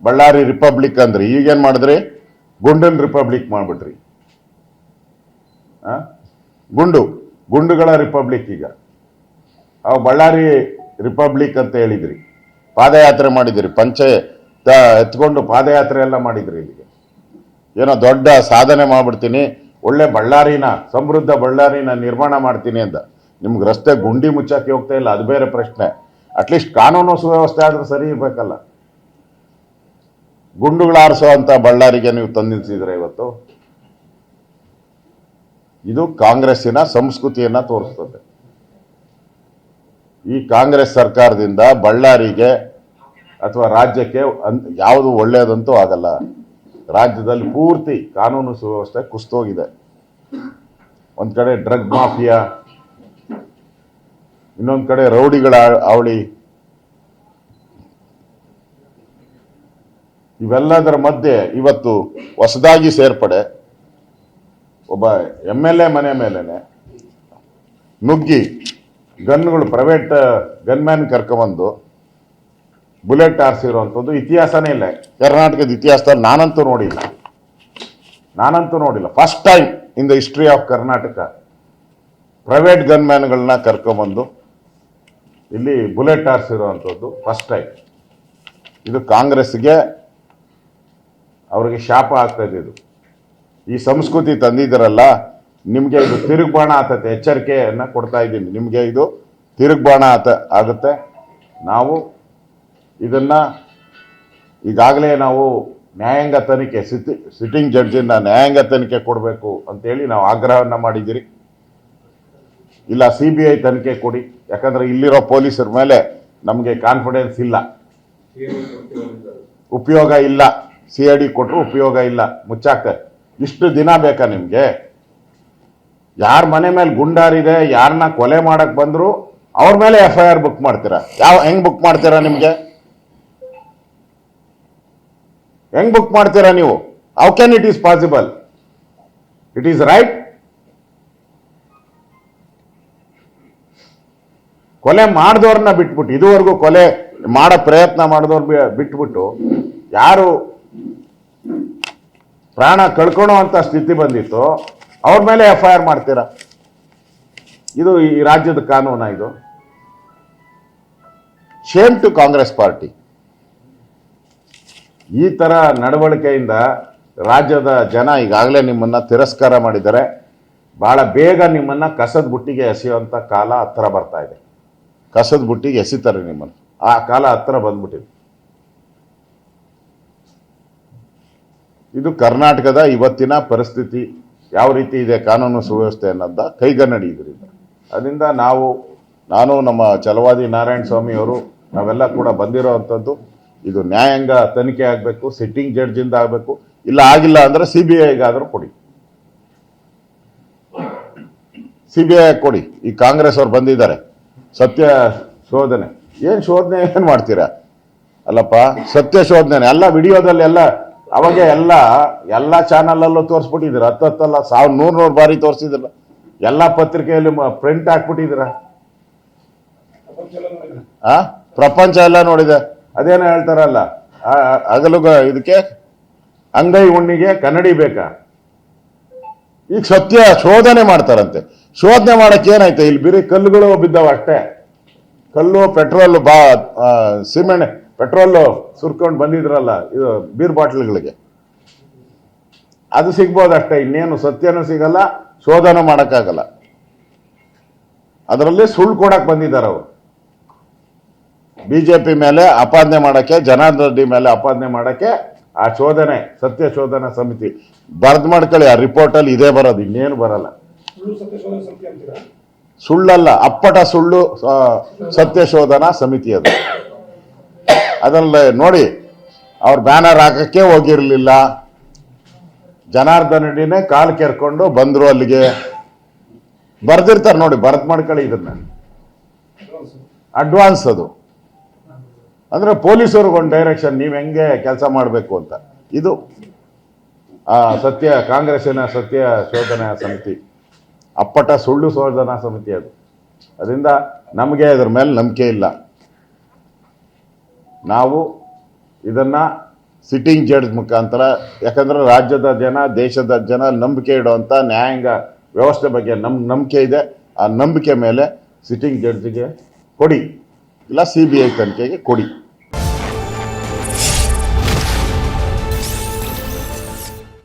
Ballari republic ಅಂದ್ರಿ, ಈಗೇನ್ ಮಾಡಿದ್ರಿ? ಗುಂಡನ್ ರಿಪಬ್ಲಿಕ್ ಮಾಡ್ಬಿಟ್ರಿ. ಗುಂಡುಗಳ ರಿಪಬ್ಲಿಕ್. ಈಗ ಅವು ಬಳ್ಳಾರಿ ರಿಪಬ್ಲಿಕ್ ಅಂತ ಹೇಳಿದ್ರಿ. ಪಾದಯಾತ್ರೆ ಮಾಡಿದಿರಿ, ಪಂಚೆ ಎತ್ಕೊಂಡು ಪಾದಯಾತ್ರೆ ಎಲ್ಲ ಮಾಡಿದ್ರಿ. ಇಲ್ಲಿಗೆ ಏನೋ ದೊಡ್ಡ ಸಾಧನೆ ಮಾಡ್ಬಿಡ್ತೀನಿ, ಒಳ್ಳೆ ಬಳ್ಳಾರಿನ, ಸಮೃದ್ಧ ಬಳ್ಳಾರಿನ ನಿರ್ಮಾಣ ಮಾಡ್ತೀನಿ ಅಂತ. ನಿಮ್ಗೆ ರಸ್ತೆ ಗುಂಡಿ ಮುಚ್ಚಕ್ಕೆ ಹೋಗ್ತಾ ಇಲ್ಲ, ಅದು ಬೇರೆ ಪ್ರಶ್ನೆ. ಅಟ್ಲೀಸ್ಟ್ ಕಾನೂನು ಸುವ್ಯವಸ್ಥೆ ಆದ್ರೂ ಸರಿ ಇರ್ಬೇಕಲ್ಲ. ಗುಂಡುಗಳಾರಿಸೋ ಅಂತ ಬಳ್ಳಾರಿಗೆ ನೀವು ತಂದಿಸಿದ್ರೆ ಇವತ್ತು. ಇದು ಕಾಂಗ್ರೆಸ್ಸಿನ ಸಂಸ್ಕೃತಿಯನ್ನ ತೋರಿಸ್ತದೆ. ಈ ಕಾಂಗ್ರೆಸ್ ಸರ್ಕಾರದಿಂದ ಬಳ್ಳಾರಿಗೆ ಅಥವಾ ರಾಜ್ಯಕ್ಕೆ ಯಾವುದು ಒಳ್ಳೆಯದಂತೂ ಆಗಲ್ಲ. ರಾಜ್ಯದಲ್ಲಿ ಪೂರ್ತಿ ಕಾನೂನು ಸುವ್ಯವಸ್ಥೆ ಕುಸಿದೋಗಿದೆ. ಒಂದ್ ಕಡೆ ಡ್ರಗ್ ಮಾಫಿಯಾ, ಇನ್ನೊಂದ್ ಕಡೆ ರೌಡಿಗಳ ಅವಳಿ. ಇವೆಲ್ಲದರ ಮಧ್ಯೆ ಇವತ್ತು ಹೊಸದಾಗಿ ಸೇರ್ಪಡೆ ಒಬ್ಬ MLA ಮನೆ ಮೇಲೇನೆ ನುಗ್ಗಿ ಗನ್ಗಳು, ಪ್ರೈವೇಟ್ ಗನ್ಮ್ಯಾನ್ ಕರ್ಕೊಂಬಂದು ಬುಲೆಟ್ ಆರಿಸಿರುವಂಥದ್ದು ಇತಿಹಾಸನೇ ಇಲ್ಲ ಕರ್ನಾಟಕದ ಇತಿಹಾಸದಲ್ಲಿ. ನಾನಂತೂ ನೋಡಿಲ್ಲ. First time in the history of Karnataka private ಗನ್ಮ್ಯಾನ್ಗಳನ್ನ ಕರ್ಕೊಂಬಂದು ಇಲ್ಲಿ ಬುಲೆಟ್ ಆರಿಸಿರುವಂಥದ್ದು ಫಸ್ಟ್ ಟೈಮ್. ಇದು ಕಾಂಗ್ರೆಸ್ಗೆ, ಅವರಿಗೆ ಶಾಪ ಆಗ್ತಾ ಇದೆ. ಈ ಸಂಸ್ಕೃತಿ ತಂದಿದ್ದೀರಲ್ಲ, ನಿಮಗೆ ಇದು ತಿರುಗ್ಬಾಣ ಆತತೆ. ಎಚ್ಚರಿಕೆಯನ್ನ ಕೊಡ್ತಾ ಇದ್ದೀನಿ, ನಿಮಗೆ ಇದು ತಿರುಗ್ಬಾಣ ಆಗುತ್ತೆ. ನಾವು ಇದನ್ನ ಈಗಾಗಲೇ ನಾವು ನ್ಯಾಯಾಂಗ ತನಿಖೆ, ಸಿಟ್ಟಿಂಗ್ ಜಡ್ಜಿನ ನ್ಯಾಯಾಂಗ ತನಿಖೆ ಕೊಡಬೇಕು ಅಂತೇಳಿ ನಾವು ಆಗ್ರಹವನ್ನ ಮಾಡಿದ್ದೀರಿ. ಇಲ್ಲ CBI ತನಿಖೆ ಕೊಡಿ, ಯಾಕಂದ್ರೆ ಇಲ್ಲಿರೋ ಪೊಲೀಸರ ಮೇಲೆ ನಮಗೆ ಕಾನ್ಫಿಡೆನ್ಸ್ ಇಲ್ಲ, ಉಪಯೋಗ ಇಲ್ಲ. CID ಕೊಟ್ಟರು ಉಪಯೋಗ ಇಲ್ಲ, ಮುಚ್ಚಾಕ್ತಾರೆ. ಇಷ್ಟು ದಿನ ಬೇಕಾ ನಿಮ್ಗೆ? ಯಾರ ಮನೆ ಮೇಲೆ ಗುಂಡಾರಿದೆ, ಯಾರನ್ನ ಕೊಲೆ ಮಾಡಕ್ ಬಂದ್ರು ಅವ್ರ ಮೇಲೆ FIR ಬುಕ್ ಮಾಡ್ತೀರಾ? ಹೆಂಗ್ ಬುಕ್ ಮಾಡ್ತೀರಾ? ಹೆಂಗ್ ಬುಕ್ ಮಾಡ್ತೀರಾ ನೀವು? How can it is possible? It is right? ಕೊಲೆ ಮಾಡಿದವ್ರನ್ನ ಬಿಟ್ಬಿಟ್ಟು, ಇದುವರೆಗೂ ಕೊಲೆ ಮಾಡೋ ಪ್ರಯತ್ನ ಮಾಡಿದವ್ರ ಬಿಟ್ಬಿಟ್ಟು, ಯಾರು ಪ್ರಾಣ ಕಳ್ಕೊಳ್ಳೋ ಅಂತ ಸ್ಥಿತಿ ಬಂದಿತ್ತು ಅವ್ರ ಮೇಲೆ FIR ಮಾಡ್ತೀರಾ? ಇದು ಈ ರಾಜ್ಯದ ಕಾನೂನ? ಇದು ಶೇಮ್ ಟು ಕಾಂಗ್ರೆಸ್ ಪಾರ್ಟಿ. ಈ ತರ ನಡವಳಿಕೆಯಿಂದ ರಾಜ್ಯದ ಜನ ಈಗಾಗಲೇ ನಿಮ್ಮನ್ನ ತಿರಸ್ಕಾರ ಮಾಡಿದ್ದಾರೆ. ಬಹಳ ಬೇಗ ನಿಮ್ಮನ್ನ ಕಸದ ಬುಟ್ಟಿಗೆ ಎಸೆಯುವಂತ ಕಾಲ ಹತ್ರ ಬರ್ತಾ ಇದೆ. ಕಸದ ಬುಟ್ಟಿಗೆ ಎಸಿತಾರೆ ನಿಮ್ಮನ್ನು, ಆ ಕಾಲ ಹತ್ರ ಬಂದ್ಬಿಟ್ಟಿದೆ. ಇದು ಕರ್ನಾಟಕದ ಇವತ್ತಿನ ಪರಿಸ್ಥಿತಿ ಯಾವ ರೀತಿ ಇದೆ, ಕಾನೂನು ಸುವ್ಯವಸ್ಥೆ ಅನ್ನೋದ ಕೈಗನ್ನಡಿ ಇದರಿಂದ. ಅದರಿಂದ ನಾನು ನಮ್ಮ ಛಲವಾದಿ ನಾರಾಯಣ ಸ್ವಾಮಿ ಅವರು ನಾವೆಲ್ಲ ಕೂಡ ಬಂದಿರೋ ಅಂಥದ್ದು, ಇದು ನ್ಯಾಯಾಂಗ ತನಿಖೆ ಆಗಬೇಕು, ಸಿಟ್ಟಿಂಗ್ ಜಡ್ಜಿಂದ ಆಗಬೇಕು. ಇಲ್ಲ ಆಗಿಲ್ಲ ಅಂದ್ರೆ CBIಗಾದ್ರೂ ಕೊಡಿ, CBI ಕೊಡಿ. ಈ ಕಾಂಗ್ರೆಸ್ ಅವ್ರು ಬಂದಿದ್ದಾರೆ, ಸತ್ಯ ಶೋಧನೆ. ಏನ್ ಶೋಧನೆ ಏನ್ ಮಾಡ್ತೀರಾ? ಅಲ್ಲಪ್ಪ, ಸತ್ಯ ಶೋಧನೆ ಎಲ್ಲ ವಿಡಿಯೋದಲ್ಲಿ ಎಲ್ಲ ಅವಾಗ ಎಲ್ಲ ಚಾನಲ್ ಅಲ್ಲೂ ತೋರಿಸ್ಬಿಟ್ಟಿದ್ದೀರ. ಹತ್ತಲ್ಲ 100 ಬಾರಿ ತೋರಿಸಿದಿಲ್ಲ. ಎಲ್ಲ ಪತ್ರಿಕೆಯಲ್ಲಿ ಪ್ರಿಂಟ್ ಹಾಕ್ಬಿಟ್ಟಿದ್ದೀರ. ಪ್ರಪಂಚ ಎಲ್ಲ ನೋಡಿದೆ. ಅದೇನೋ ಹೇಳ್ತಾರಲ್ಲ, ಇದಕ್ಕೆ ಅಂಗೈ ಹುಣ್ಣಿಗೆ ಕನ್ನಡಿ ಬೇಕಾ? ಈಗ ಸತ್ಯ ಶೋಧನೆ ಮಾಡ್ತಾರಂತೆ. ಶೋಧನೆ ಮಾಡಕ್ಕೆ ಏನಾಯ್ತು? ಇಲ್ಲಿ ಬಿರಿ ಕಲ್ಲುಗಳು ಬಿದ್ದಾವ ಅಷ್ಟೇ. ಕಲ್ಲು, ಪೆಟ್ರೋಲ್, ಸಿಮೆಂಟ್, ಪೆಟ್ರೋಲ್ ಸುರ್ಕೊಂಡು ಬಂದಿದ್ರಲ್ಲ ಇದು ಬೀರ್ ಬಾಟ್ಲ್ಗಳಿಗೆ, ಅದು ಸಿಗ್ಬೋದಷ್ಟೇ. ಇನ್ನೇನು ಸತ್ಯನೂ ಸಿಗಲ್ಲ, ಶೋಧನೆ ಮಾಡೋಕ್ಕಾಗಲ್ಲ. ಅದರಲ್ಲಿ ಸುಳ್ಳು ಕೊಡಕ್ ಬಂದಿದ್ದಾರೆ ಅವರು. BJP ಮೇಲೆ ಅಪಾದನೆ ಮಾಡಕ್ಕೆ, ಜನಾರ್ದನ್ ರೆಡ್ಡಿ ಮೇಲೆ ಅಪಾದನೆ ಮಾಡಕ್ಕೆ ಆ ಶೋಧನೆ, ಸತ್ಯ ಶೋಧನಾ ಸಮಿತಿ ಬರ್ದ್ ಮಾಡ್ಕೊಳ್ಳಿ. ಆ ರಿಪೋರ್ಟಲ್ಲಿ ಇದೇ ಬರೋದು, ಇನ್ನೇನು ಬರಲ್ಲ. ಸುಳ್ಳಲ್ಲ, ಅಪ್ಪಟ ಸುಳ್ಳು ಸತ್ಯ ಶೋಧನಾ ಸಮಿತಿ ಅದು. ಅದರಲ್ಲಿ ನೋಡಿ, ಅವ್ರು ಬ್ಯಾನರ್ ಹಾಕಕ್ಕೆ ಹೋಗಿರ್ಲಿಲ್ಲ. ಜನಾರ್ದನ್ ರೆಡ್ಡಿನೇ ಕಾಲು ಕೆರ್ಕೊಂಡು ಬಂದ್ರು ಅಲ್ಲಿಗೆ. ಬರ್ದಿರ್ತಾರೆ ನೋಡಿ, ಬರ್ದ್ ಮಾಡ್ಕೊಳ್ಳಿ. ಇದನ್ನ ಅಡ್ವಾನ್ಸ್ ಅದು. ಅಂದ್ರೆ ಪೊಲೀಸರಿಗೊಂದು ಡೈರೆಕ್ಷನ್, ನೀವು ಹೆಂಗೆ ಕೆಲಸ ಮಾಡಬೇಕು ಅಂತ. ಇದು ಕಾಂಗ್ರೆಸ್ಸಿನ ಸತ್ಯ ಶೋಧನಾ ಸಮಿತಿ, ಅಪ್ಪಟ ಸುಳ್ಳು ಶೋಧನಾ ಸಮಿತಿ ಅದು. ಅದರಿಂದ ನಮಗೆ ಅದರ ಮೇಲೆ ನಂಬಿಕೆ ಇಲ್ಲ. ನಾವು ಇದನ್ನ ಸಿಟ್ಟಿಂಗ್ ಜಡ್ಜ್ ಮುಖಾಂತರ, ಯಾಕಂದ್ರೆ ರಾಜ್ಯದ ಜನ, ದೇಶದ ಜನ ನಂಬಿಕೆ ಇಡುವಂಥ ನ್ಯಾಯಾಂಗ ವ್ಯವಸ್ಥೆ ಬಗ್ಗೆ ನಂಬಿಕೆ ಇದೆ. ಆ ನಂಬಿಕೆ ಮೇಲೆ ಸಿಟ್ಟಿಂಗ್ ಜಡ್ಜ್ಗೆ ಕೊಡಿ, ಇಲ್ಲ CBI ತನಿಖೆಗೆ ಕೊಡಿ.